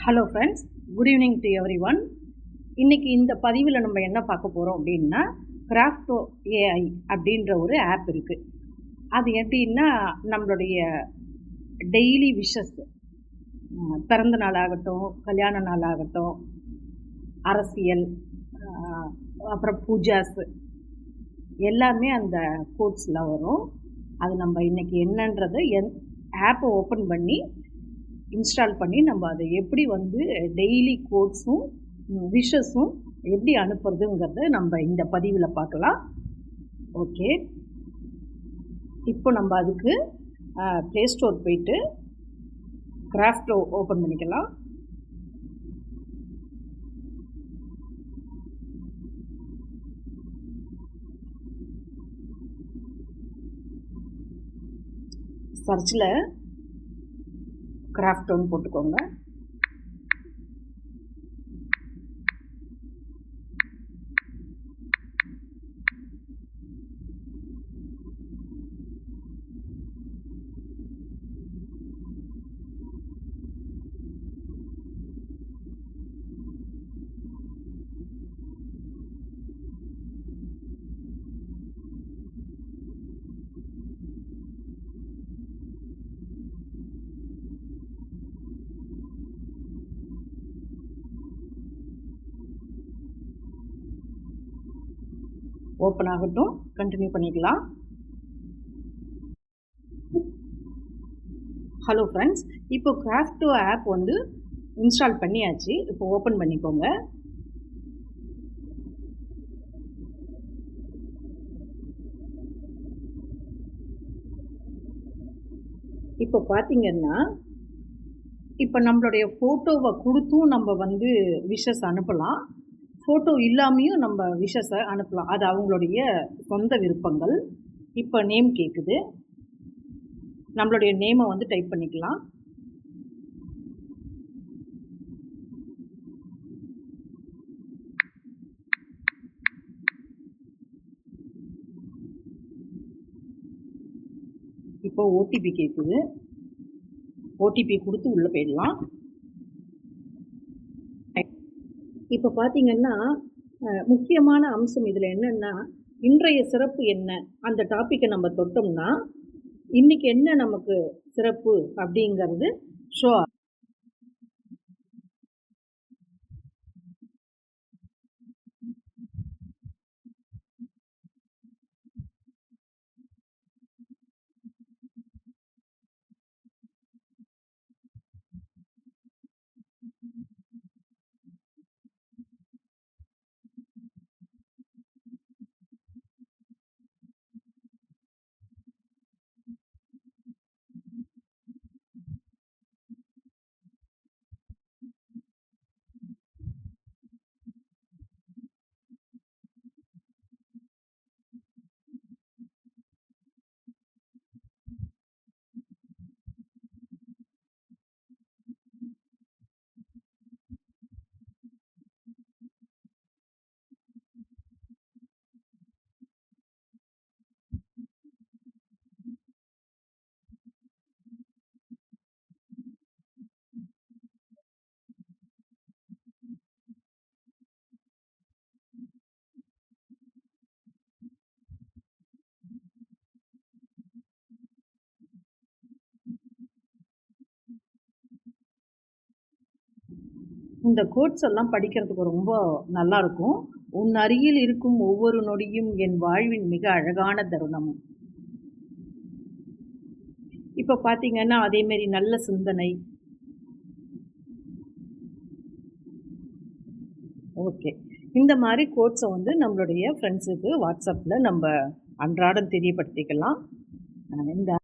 Hello friends, good evening to every one. இன்றைக்கி இந்த பதிவில் நம்ம என்ன பார்க்க போகிறோம் அப்படின்னா, கிராஃப்டோ ஏஐ அப்படின்ற ஒரு ஆப் இருக்குது. அது எப்படின்னா, நம்மளுடைய டெய்லி விஷஸ், பிறந்த நாள் ஆகட்டும், கல்யாண நாள் ஆகட்டும், அரசியல், அப்புறம் பூஜாஸ் எல்லாமே அந்த கோட்ஸில் வரும். அது நம்ம இன்றைக்கி என்னன்றது ஆப்பை ஓப்பன் பண்ணி இன்ஸ்டால் பண்ணி நம்ம அதை எப்படி டெய்லி கோட்ஸும் விஷஸும் எப்படி அனுப்புறதுங்கிறத நம்ம இந்த பதிவில் பார்க்கலாம். ஓகே, இப்போ நம்ம அதுக்கு ப்ளே ஸ்டோர் போயிட்டு கிராஃப்டோ ஓப்பன் பண்ணிக்கலாம். சர்ச்சில் கிராஃப்டோன்னு போட்டுக்கோங்க. ஓப்பன் ஆகட்டும், கண்டினியூ பண்ணிக்கலாம். ஹலோ ஃப்ரெண்ட்ஸ், இப்போ கிராஃப்டோ ஆப் இன்ஸ்டால் பண்ணியாச்சு. இப்போ ஓப்பன் பண்ணிக்கோங்க. இப்போ பார்த்தீங்கன்னா, இப்போ நம்மளுடைய ஃபோட்டோவை கொடுத்தும் நம்ம விஷஸ் அனுப்பலாம். ஃபோட்டோ இல்லாமையும் நம்ம விஷஸை அனுப்பலாம். அது அவங்களுடைய சொந்த விருப்பங்கள். இப்போ நேம் கேட்குது. நம்மளுடைய நேமை டைப் பண்ணிக்கலாம். இப்போ ஓடிபி கேட்குது. ஓடிபி கொடுத்து உள்ளே போயிடலாம். இப்போ பார்த்தீங்கன்னா, முக்கியமான அம்சம் இதில் என்னென்னா, இன்றைய சிறப்பு என்ன, அந்த டாப்பிக்கை நம்ம தொட்டோம்னா இன்றைக்கி என்ன நமக்கு சிறப்பு அப்படிங்கிறது ஷோ. இந்த கோட்ஸ் எல்லாம் படிக்கிறதுக்கு ரொம்ப நல்லாயிருக்கும். உன் அருகில் இருக்கும் ஒவ்வொரு நொடியும் என் வாழ்வின் மிக அழகான தருணம். இப்போ பார்த்தீங்கன்னா, அதேமாரி நல்ல சிந்தனை. ஓகே, இந்த மாதிரி கோட்ஸை நம்மளுடைய ஃப்ரெண்ட்ஸுக்கு வாட்ஸ்அப்பில் நம்ம அன்றாடம் தெரியப்படுத்திக்கலாம். இந்த